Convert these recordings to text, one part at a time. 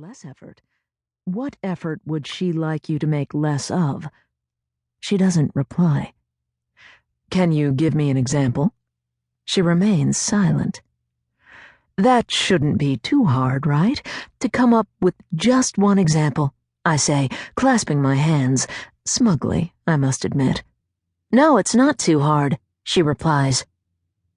Less effort? What effort would she like you to make less of? She doesn't reply. Can you give me an example? She remains silent. That shouldn't be too hard, right? To come up with just one example, I say, clasping my hands, smugly, I must admit. No, it's not too hard, she replies.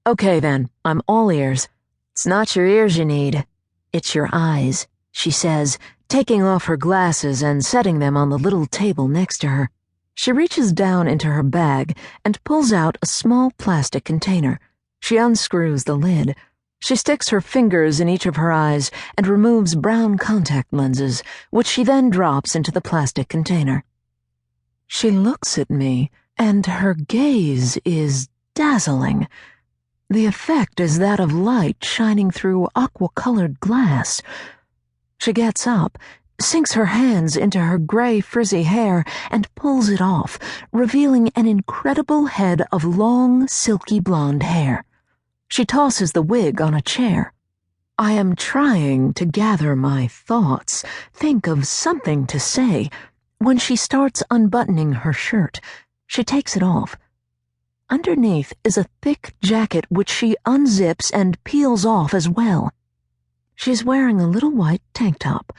Okay then, I'm all ears. It's not your ears you need. It's your eyes, she says, taking off her glasses and setting them on the little table next to her. She reaches down into her bag and pulls out a small plastic container. She unscrews the lid. She sticks her fingers in each of her eyes and removes brown contact lenses, which she then drops into the plastic container. She looks at me, and her gaze is dazzling. The effect is that of light shining through aqua-colored glass. She gets up, sinks her hands into her gray frizzy hair, and pulls it off, revealing an incredible head of long, silky blonde hair. She tosses the wig on a chair. I am trying to gather my thoughts, think of something to say, when she starts unbuttoning her shirt. She takes it off. Underneath is a thick jacket which she unzips and peels off as well. She's wearing a little white tank top.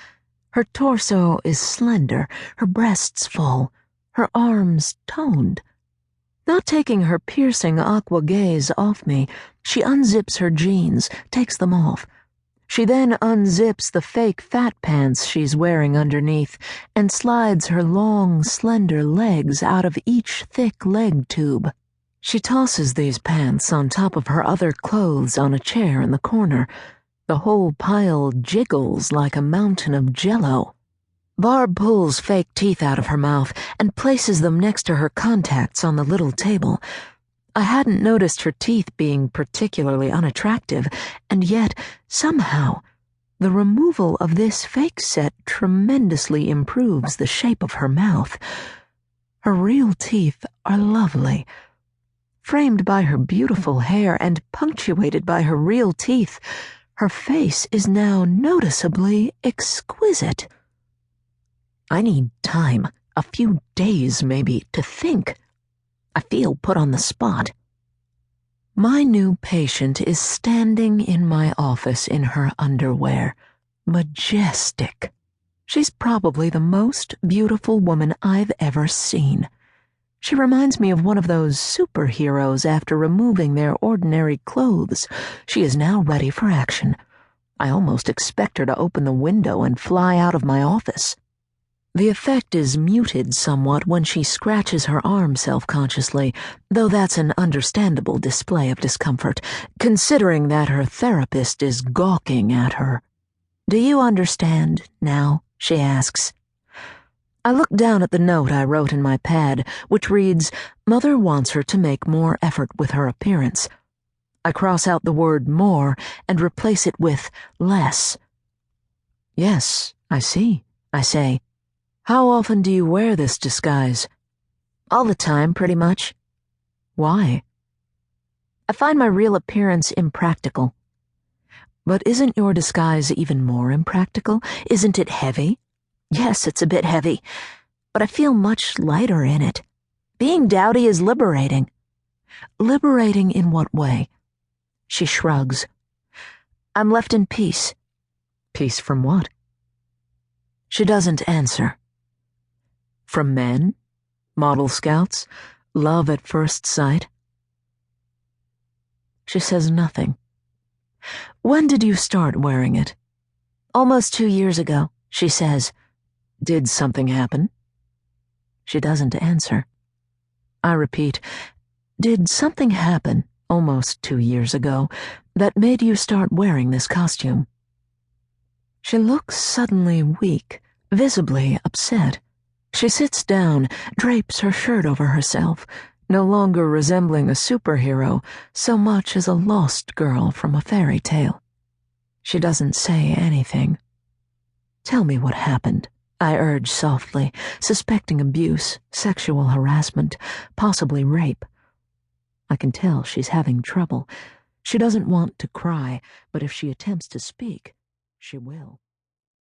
Her torso is slender, her breasts full, her arms toned. Not taking her piercing aqua gaze off me, she unzips her jeans, takes them off. She then unzips the fake fat pants she's wearing underneath and slides her long, slender legs out of each thick leg tube. She tosses these pants on top of her other clothes on a chair in the corner. The whole pile jiggles like a mountain of jello. Barb pulls fake teeth out of her mouth and places them next to her contacts on the little table. I hadn't noticed her teeth being particularly unattractive, and yet, somehow, the removal of this fake set tremendously improves the shape of her mouth. Her real teeth are lovely. Framed by her beautiful hair and punctuated by her real teeth, her face is now noticeably exquisite. I need time, a few days maybe, to think. I feel put on the spot. My new patient is standing in my office in her underwear. Majestic. She's probably the most beautiful woman I've ever seen. She reminds me of one of those superheroes after removing their ordinary clothes. She is now ready for action. I almost expect her to open the window and fly out of my office. The effect is muted somewhat when she scratches her arm self-consciously, though that's an understandable display of discomfort, considering that her therapist is gawking at her. Do you understand now? She asks. I look down at the note I wrote in my pad, which reads, Mother wants her to make more effort with her appearance. I cross out the word more and replace it with less. Yes, I see, I say. How often do you wear this disguise? All the time, pretty much. Why? I find my real appearance impractical. But isn't your disguise even more impractical? Isn't it heavy? Yes, it's a bit heavy, but I feel much lighter in it. Being dowdy is liberating. Liberating in what way? She shrugs. I'm left in peace. Peace from what? She doesn't answer. From men? Model scouts? Love at first sight? She says nothing. When did you start wearing it? Almost 2 years ago, she says. Did something happen? She doesn't answer. I repeat, did something happen almost 2 years ago that made you start wearing this costume? She looks suddenly weak, visibly upset. She sits down, drapes her shirt over herself, no longer resembling a superhero so much as a lost girl from a fairy tale. She doesn't say anything. Tell me what happened, I urge softly, suspecting abuse, sexual harassment, possibly rape. I can tell she's having trouble. She doesn't want to cry, but if she attempts to speak, she will.